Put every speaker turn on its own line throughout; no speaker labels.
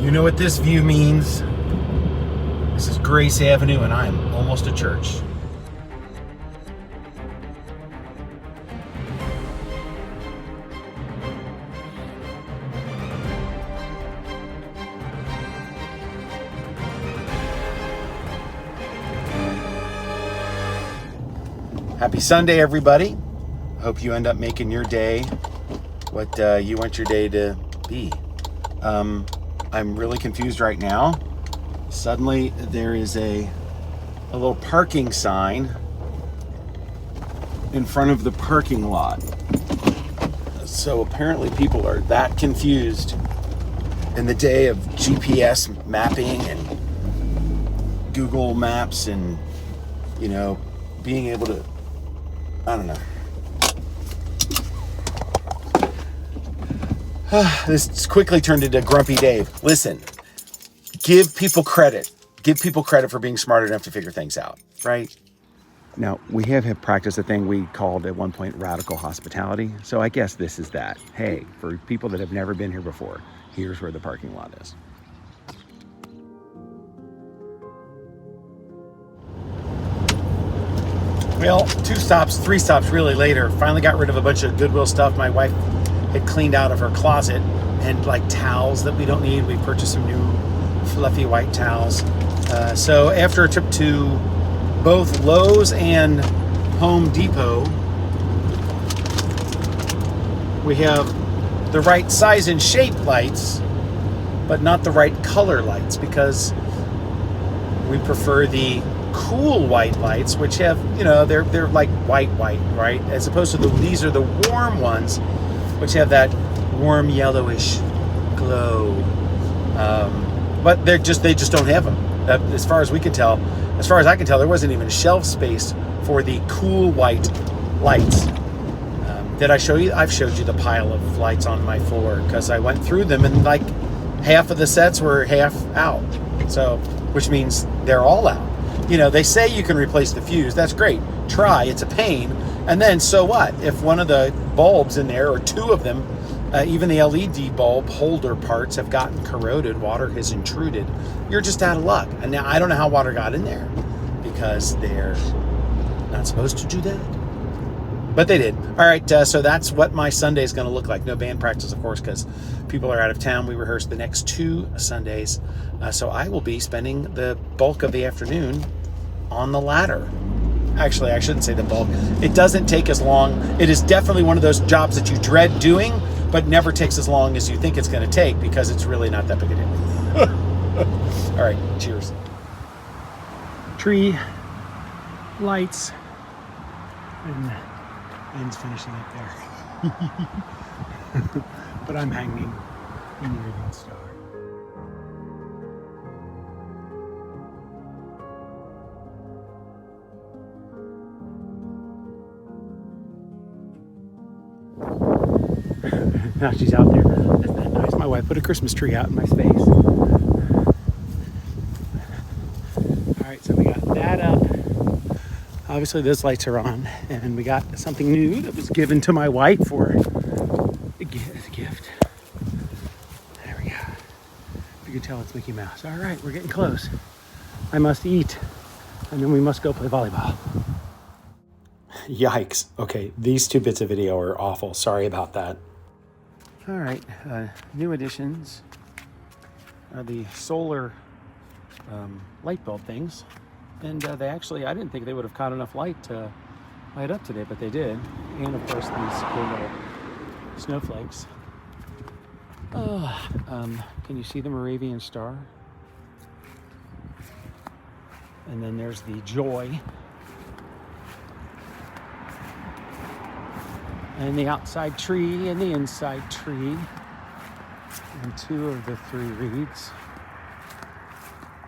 You know what this view means? This is Grace Avenue and I am almost at church. Happy Sunday, everybody. I hope you end up making your day what you want your day to be. I'm really confused right now. Suddenly there is a little parking sign in front of the parking lot. So apparently people are that confused in the day of GPS mapping and Google Maps and, you know, being able to, I don't know. This quickly turned into Grumpy Dave. Listen, give people credit. Give people credit for being smart enough to figure things out, right? Now, we have practiced a thing we called at one point radical hospitality. So I guess this is that. Hey, for people that have never been here before, here's where the parking lot is. Well, 2 stops, 3 stops really later, finally got rid of a bunch of Goodwill stuff my wife had cleaned out of her closet, and like towels that we don't need. We purchased some new fluffy white towels. So after a trip to both Lowe's and Home Depot, we have the right size and shape lights, but not the right color lights, because we prefer the cool white lights, which have, you know, they're like white, right? As opposed to these are the warm ones, which have that warm yellowish glow. But they just don't have them. As far as I can tell, there wasn't even shelf space for the cool white lights. Did I show you? I've showed you the pile of lights on my floor because I went through them and like half of the sets were half out. So, which means they're all out. You know, they say you can replace the fuse. That's great. Try. It's a pain. And then so what? If one of the bulbs in there, or 2 of them, even the LED bulb holder parts have gotten corroded, water has intruded, you're just out of luck. And now I don't know how water got in there, because they're not supposed to do that. But they did. All right, so that's what my Sunday is going to look like. No band practice, of course, because people are out of town. We rehearse the next 2 Sundays. So I will be spending the bulk of the afternoon on the ladder. Actually, I shouldn't say the bulk. It doesn't take as long. It is definitely one of those jobs that you dread doing, but never takes as long as you think it's going to take, because it's really not that big a deal. All right, cheers. Tree, lights, and ends finishing up there. But I'm hanging in the Raving Star. Now she's out there. Isn't that nice? My wife put a Christmas tree out in my space. All right, so we got that up. Obviously those lights are on, and we got something new that was given to my wife for a gift. There we go. You can tell it's Mickey Mouse. All right, we're getting close. I must eat, and then we must go play volleyball. Yikes. Okay, these 2 bits of video are awful. Sorry about that. All right, new additions are the solar light bulb things. And they actually, I didn't think they would have caught enough light to light up today, but they did. And of course, these cool little snowflakes. Can you see the Moravian star? And then there's the joy. And the outside tree and the inside tree. And 2 of the 3 reeds.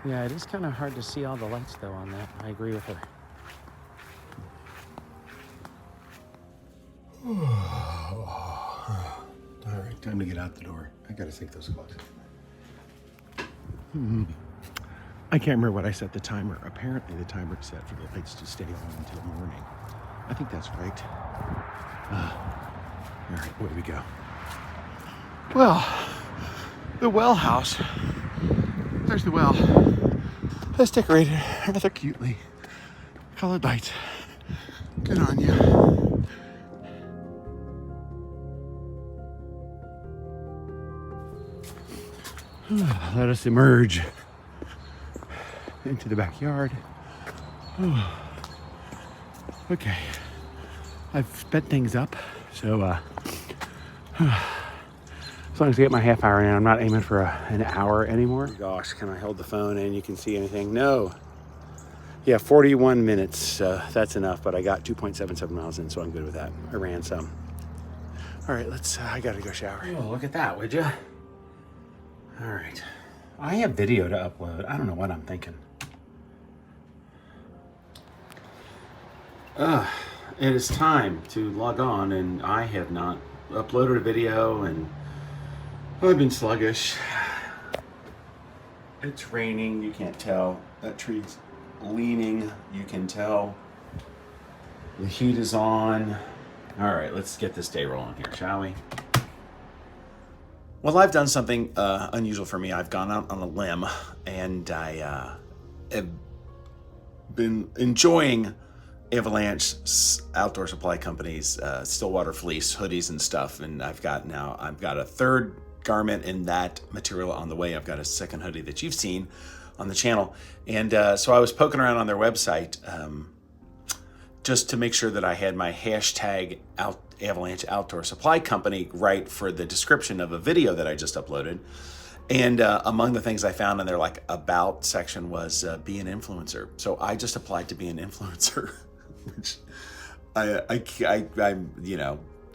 Yeah, it is kind of hard to see all the lights though on that. I agree with her. All right, time to get out the door. I gotta take those clothes. I can't remember what I set the timer. Apparently the timer is set for the lights to stay on until morning. I think that's right. All right, away we go. Well, the well house there's the well. It's decorated rather cutely. Colored lights. Good on you. Let us emerge into the backyard. Okay, I've sped things up, so as long as I get my half hour in, I'm not aiming for an hour anymore. Gosh, can I hold the phone and you can see anything? No. Yeah, 41 minutes, that's enough, but I got 2.77 miles in, so I'm good with that. I ran some. All right, I gotta go shower. Oh, look at that, would you? All right, I have video to upload. I don't know what I'm thinking. It is time to log on, and I have not uploaded a video, and I've been sluggish. It's raining, you can't tell. That tree's leaning, you can tell. The heat is on. All right, let's get this day rolling here, shall we? Well, I've done something unusual for me. I've gone out on a limb, and I have been enjoying Avalanche Outdoor Supply Company's Stillwater fleece hoodies and stuff, and I've got a third garment in that material on the way. I've got a second hoodie that you've seen on the channel, and so I was poking around on their website just to make sure that I had my hashtag Avalanche Outdoor Supply Company right for the description of a video that I just uploaded. And among the things I found in their about section was be an influencer. So I just applied to be an influencer, which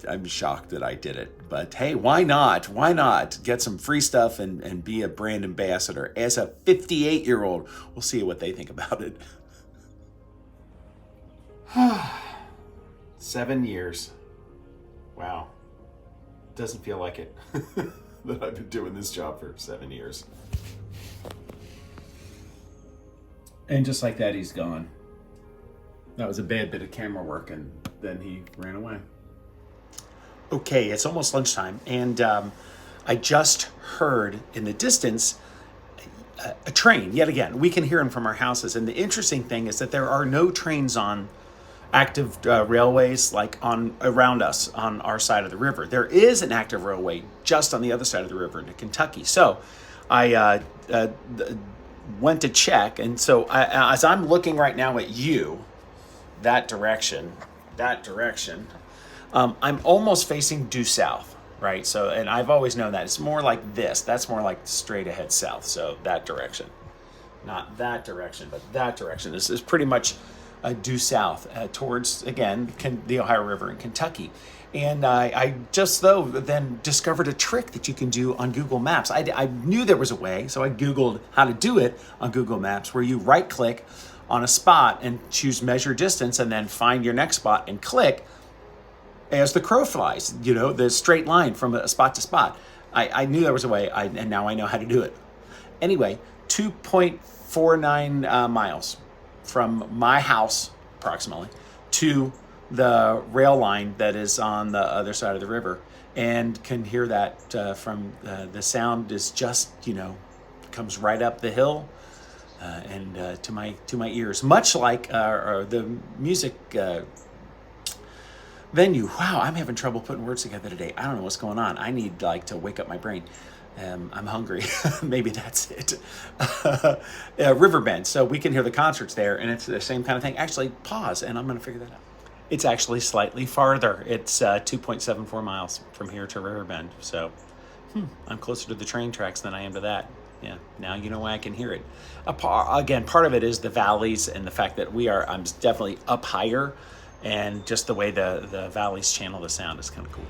I'm shocked that I did it. But hey, why not? Why not get some free stuff and be a brand ambassador as a 58-year-old? We'll see what they think about it. 7 years. Wow. Doesn't feel like it that I've been doing this job for 7 years. And just like that, he's gone. That was a bad bit of camera work, and then he ran away. Okay, it's almost lunchtime, and I just heard in the distance a train, yet again. We can hear them from our houses, and the interesting thing is that there are no trains on active railways around us on our side of the river. There is an active railway just on the other side of the river into Kentucky. So I went to check, and so as I'm looking right now at you, that direction, I'm almost facing due south, right? So, and I've always known that. It's more like this. That's more like straight ahead south. So that direction. Not that direction, but that direction. This is pretty much due south towards, again, the Ohio River in Kentucky. And I just, then discovered a trick that you can do on Google Maps. I knew there was a way, so I Googled how to do it on Google Maps, where you right-click on a spot and choose measure distance, and then find your next spot and click as the crow flies, the straight line from a spot to spot. I knew there was a way, and now I know how to do it. Anyway, 2.49 miles from my house, approximately, to the rail line that is on the other side of the river, and can hear that from the sound is just, comes right up the hill and to my ears, much like the music venue. Wow, I'm having trouble putting words together today. I don't know what's going on. I need to wake up my brain. I'm hungry. Maybe that's it. Riverbend. So we can hear the concerts there, and it's the same kind of thing. Actually, pause, and I'm going to figure that out. It's actually slightly farther. It's 2.74 miles from here to Riverbend. So I'm closer to the train tracks than I am to that. Yeah, now you know why I can hear it. Again, part of it is the valleys and the fact that I'm definitely up higher, and just the way the valleys channel the sound is kind of cool.